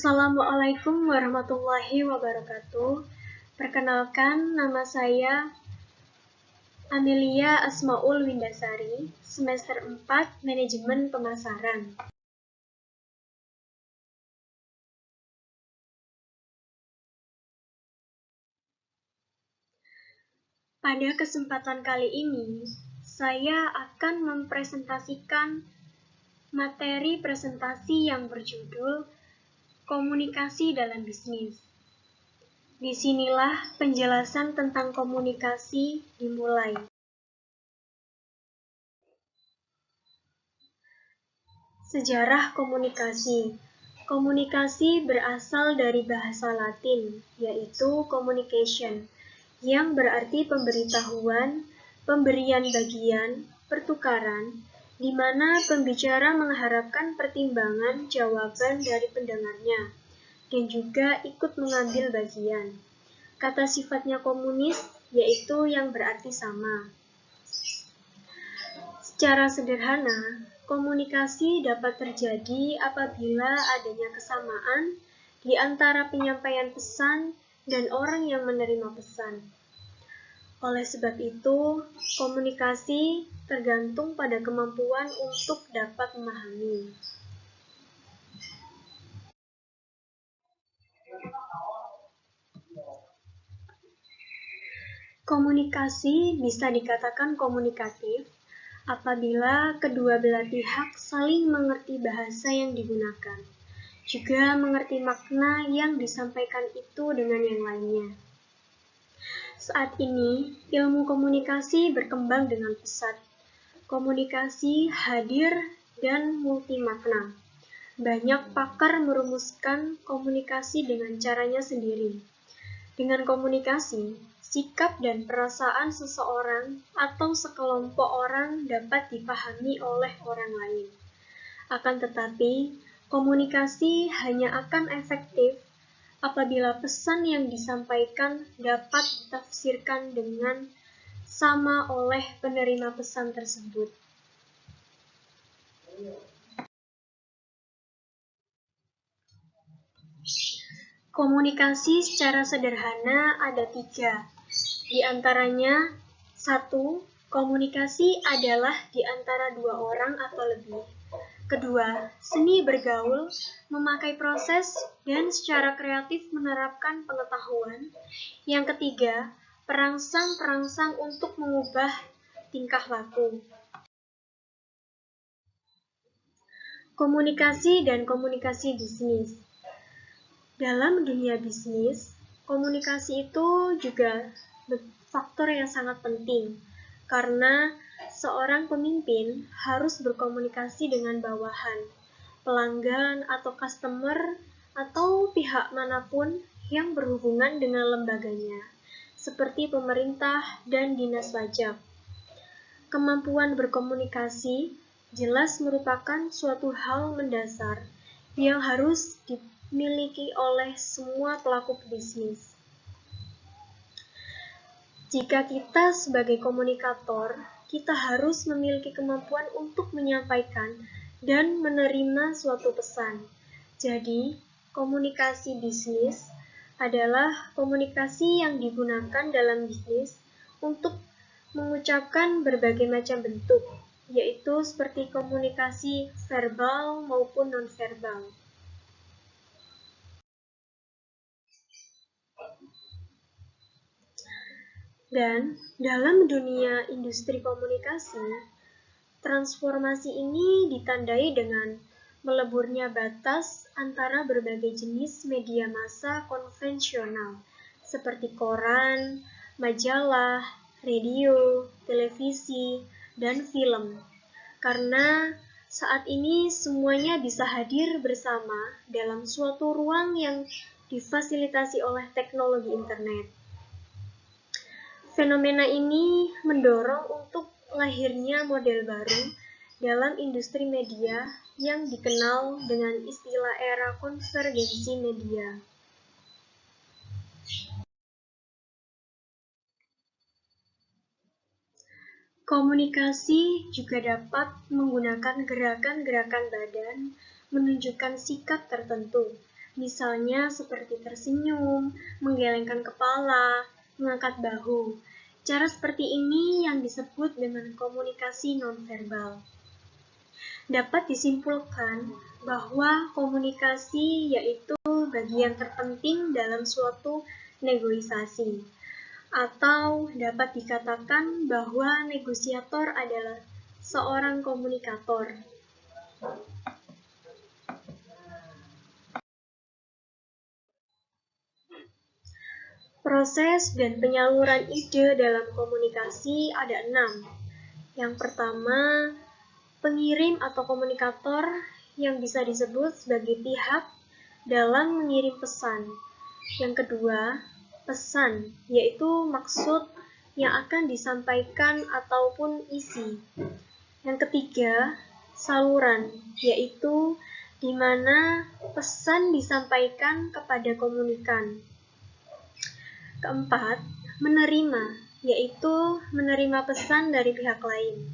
Assalamualaikum warahmatullahi wabarakatuh. Perkenalkan, nama saya Amelia Asmaul Windasari, semester 4 Manajemen Pemasaran. Pada kesempatan kali ini, saya akan mempresentasikan materi presentasi yang berjudul Komunikasi dalam Bisnis. Disinilah penjelasan tentang komunikasi dimulai. Sejarah komunikasi. Komunikasi berasal dari bahasa Latin, yaitu communication, yang berarti pemberitahuan, pemberian bagian, pertukaran, di mana pembicara mengharapkan pertimbangan jawaban dari pendengarnya, dan juga ikut mengambil bagian. Kata sifatnya komunis, yaitu yang berarti sama. Secara sederhana, komunikasi dapat terjadi apabila adanya kesamaan di antara penyampaian pesan dan orang yang menerima pesan. Oleh sebab itu, komunikasi tergantung pada kemampuan untuk dapat memahami. Komunikasi bisa dikatakan komunikatif apabila kedua belah pihak saling mengerti bahasa yang digunakan, juga mengerti makna yang disampaikan itu dengan yang lainnya. Saat ini, ilmu komunikasi berkembang dengan pesat. Komunikasi hadir dan multimakna. Banyak pakar merumuskan komunikasi dengan caranya sendiri. Dengan komunikasi, sikap dan perasaan seseorang atau sekelompok orang dapat dipahami oleh orang lain. Akan tetapi, komunikasi hanya akan efektif apabila pesan yang disampaikan dapat ditafsirkan dengan sama oleh penerima pesan tersebut. Komunikasi secara sederhana ada 3. Di antaranya, 1. Komunikasi adalah di antara 2 orang atau lebih. Kedua, seni bergaul, memakai proses, dan secara kreatif menerapkan pengetahuan. Yang ketiga, perangsang-perangsang untuk mengubah tingkah laku. Komunikasi dan komunikasi bisnis. Dalam dunia bisnis, komunikasi itu juga faktor yang sangat penting, karena seorang pemimpin harus berkomunikasi dengan bawahan, pelanggan atau customer, atau pihak manapun yang berhubungan dengan lembaganya, seperti pemerintah dan dinas pajak. Kemampuan berkomunikasi jelas merupakan suatu hal mendasar yang harus dimiliki oleh semua pelaku bisnis. Jika kita sebagai komunikator, kita harus memiliki kemampuan untuk menyampaikan dan menerima suatu pesan. Jadi, komunikasi bisnis adalah komunikasi yang digunakan dalam bisnis untuk mengucapkan berbagai macam bentuk, yaitu seperti komunikasi verbal maupun nonverbal. Dan dalam dunia industri komunikasi, transformasi ini ditandai dengan meleburnya batas antara berbagai jenis media massa konvensional, seperti koran, majalah, radio, televisi, dan film. Karena saat ini semuanya bisa hadir bersama dalam suatu ruang yang difasilitasi oleh teknologi internet. Fenomena ini mendorong untuk lahirnya model baru dalam industri media yang dikenal dengan istilah era konvergensi media. Komunikasi juga dapat menggunakan gerakan-gerakan badan menunjukkan sikap tertentu, misalnya seperti tersenyum, menggelengkan kepala, mengangkat bahu. Cara seperti ini yang disebut dengan komunikasi nonverbal. Dapat disimpulkan bahwa komunikasi yaitu bagian terpenting dalam suatu negosiasi. Atau dapat dikatakan bahwa negosiator adalah seorang komunikator. Proses dan penyaluran ide dalam komunikasi ada 6. Yang pertama, pengirim atau komunikator yang bisa disebut sebagai pihak dalam mengirim pesan. Yang kedua, pesan, yaitu maksud yang akan disampaikan ataupun isi. Yang ketiga, saluran, yaitu di mana pesan disampaikan kepada komunikan. Keempat, menerima, yaitu menerima pesan dari pihak lain.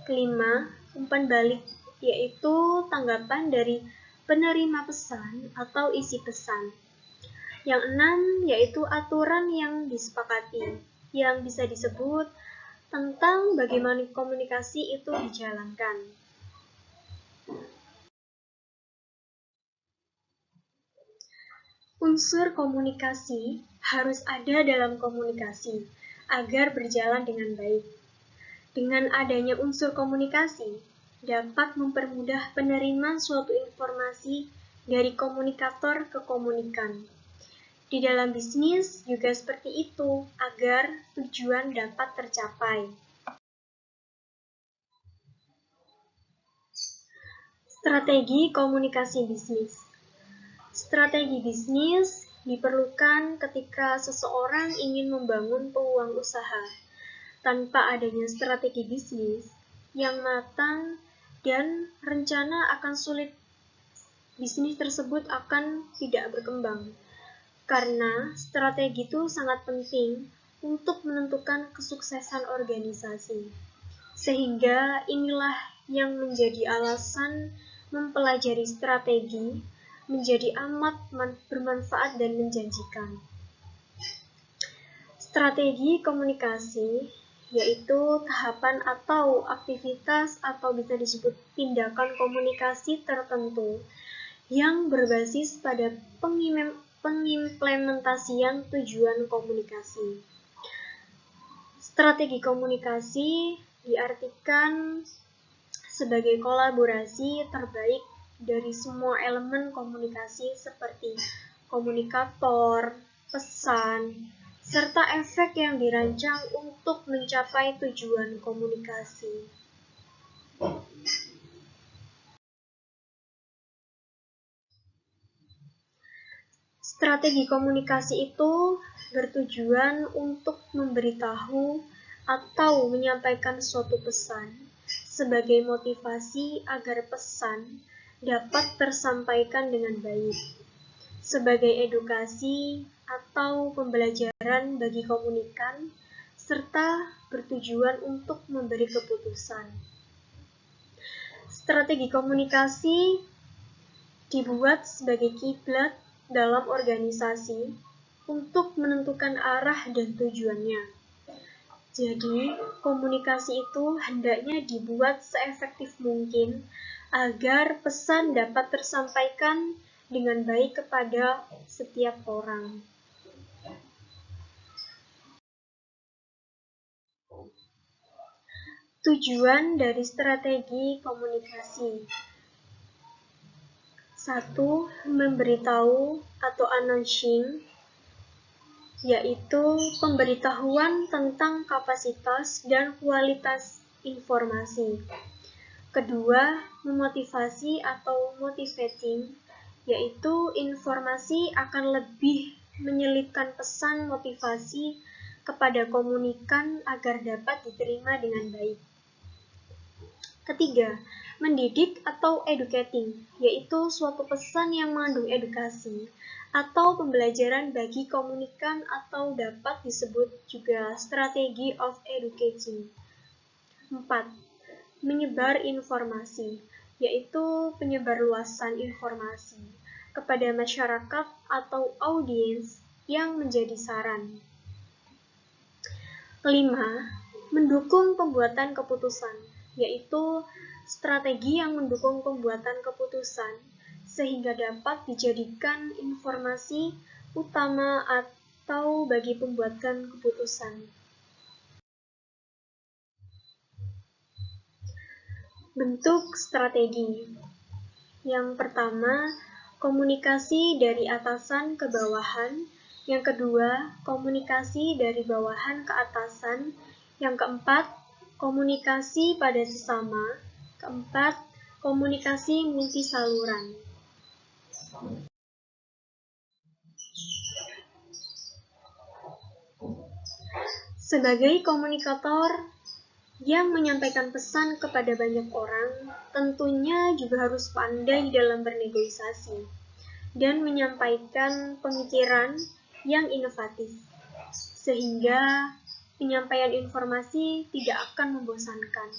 Kelima, umpan balik, yaitu tanggapan dari penerima pesan atau isi pesan. Yang enam, yaitu aturan yang disepakati, yang bisa disebut tentang bagaimana komunikasi itu dijalankan. Unsur komunikasi harus ada dalam komunikasi agar berjalan dengan baik. Dengan adanya unsur komunikasi, dapat mempermudah penerimaan suatu informasi dari komunikator ke komunikan. Di dalam bisnis juga seperti itu, agar tujuan dapat tercapai. Strategi komunikasi bisnis. Strategi bisnis diperlukan ketika seseorang ingin membangun peluang usaha. Tanpa adanya strategi bisnis yang matang dan rencana akan sulit, bisnis tersebut akan tidak berkembang. Karena strategi itu sangat penting untuk menentukan kesuksesan organisasi. Sehingga inilah yang menjadi alasan mempelajari strategi menjadi amat bermanfaat dan menjanjikan. Strategi komunikasi yaitu tahapan atau aktivitas atau bisa disebut tindakan komunikasi tertentu yang berbasis pada pengimplementasian tujuan komunikasi. Strategi komunikasi diartikan sebagai kolaborasi terbaik dari semua elemen komunikasi seperti komunikator, pesan, serta efek yang dirancang untuk mencapai tujuan komunikasi. Strategi komunikasi itu bertujuan untuk memberitahu atau menyampaikan suatu pesan sebagai motivasi agar pesan dapat tersampaikan dengan baik, sebagai edukasi atau pembelajaran bagi komunikan, serta bertujuan untuk memberi keputusan. Strategi komunikasi dibuat sebagai kiblat dalam organisasi untuk menentukan arah dan tujuannya. Jadi, komunikasi itu hendaknya dibuat seefektif mungkin agar pesan dapat tersampaikan dengan baik kepada setiap orang. Tujuan dari strategi komunikasi. 1. Memberitahu atau announcing, yaitu pemberitahuan tentang kapasitas dan kualitas informasi. Kedua, memotivasi atau motivating, yaitu informasi akan lebih menyelipkan pesan motivasi kepada komunikan agar dapat diterima dengan baik. Ketiga, mendidik atau educating, yaitu suatu pesan yang mengandung edukasi atau pembelajaran bagi komunikan atau dapat disebut juga strategi of educating. 4. Menyebar informasi, yaitu penyebarluasan informasi. kepada masyarakat atau audiens yang menjadi saran. 5. Mendukung pembuatan keputusan, yaitu strategi yang mendukung pembuatan keputusan sehingga dapat dijadikan informasi utama atau bagi pembuatan keputusan. Bentuk strategi. Yang pertama, komunikasi dari atasan ke bawahan. Yang kedua, komunikasi dari bawahan ke atasan. Yang keempat, komunikasi pada sesama. Keempat, komunikasi multi saluran. Sebagai komunikator yang menyampaikan pesan kepada banyak orang, tentunya juga harus pandai dalam bernegosiasi dan menyampaikan pemikiran yang inovatif, sehingga penyampaian informasi tidak akan membosankan.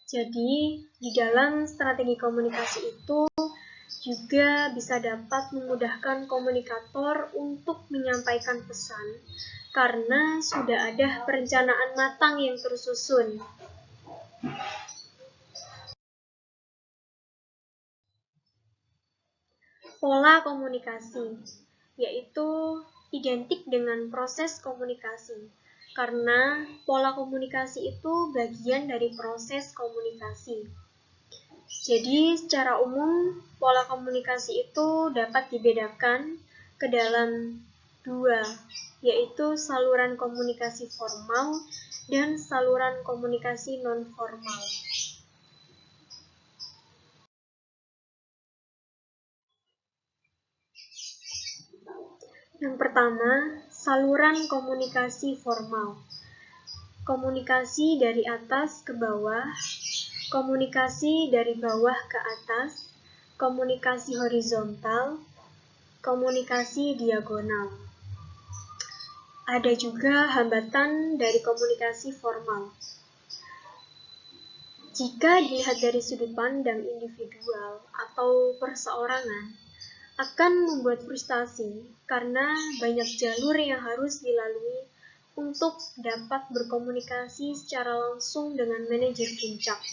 Jadi, di dalam strategi komunikasi itu juga bisa dapat memudahkan komunikator untuk menyampaikan pesan karena sudah ada perencanaan matang yang tersusun. Pola komunikasi, yaitu identik dengan proses komunikasi, karena pola komunikasi itu bagian dari proses komunikasi. Jadi, secara umum, pola komunikasi itu dapat dibedakan ke dalam dua, yaitu saluran komunikasi formal dan saluran komunikasi non-formal. Yang pertama, saluran komunikasi formal. Komunikasi dari atas ke bawah, komunikasi dari bawah ke atas, komunikasi horizontal, komunikasi diagonal. Ada juga hambatan dari komunikasi formal. Jika dilihat dari sudut pandang individual atau perseorangan, akan membuat frustasi karena banyak jalur yang harus dilalui untuk dapat berkomunikasi secara langsung dengan manajer puncak.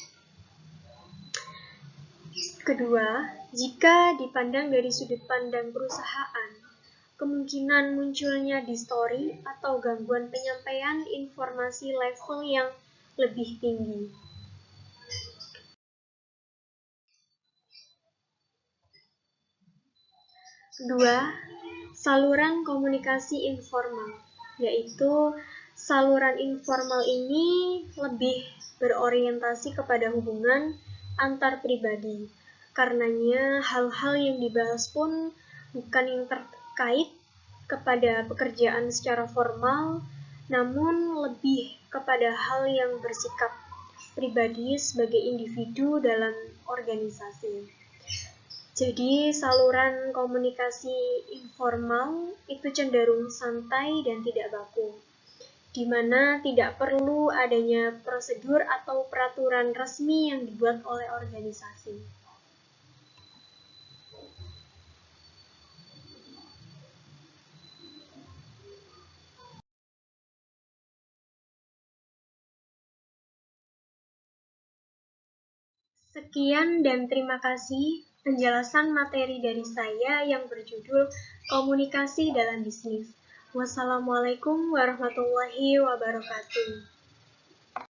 Kedua, jika dipandang dari sudut pandang perusahaan, kemungkinan munculnya distori atau gangguan penyampaian informasi level yang lebih tinggi. Kedua, saluran komunikasi informal, yaitu saluran informal ini lebih berorientasi kepada hubungan antar pribadi. Karenanya, hal-hal yang dibahas pun bukan yang terkait kepada pekerjaan secara formal, namun lebih kepada hal yang bersikap pribadi sebagai individu dalam organisasi. Jadi, saluran komunikasi informal itu cenderung santai dan tidak baku, di mana tidak perlu adanya prosedur atau peraturan resmi yang dibuat oleh organisasi. Sekian dan terima kasih penjelasan materi dari saya yang berjudul Komunikasi dalam Bisnis. Wassalamualaikum warahmatullahi wabarakatuh.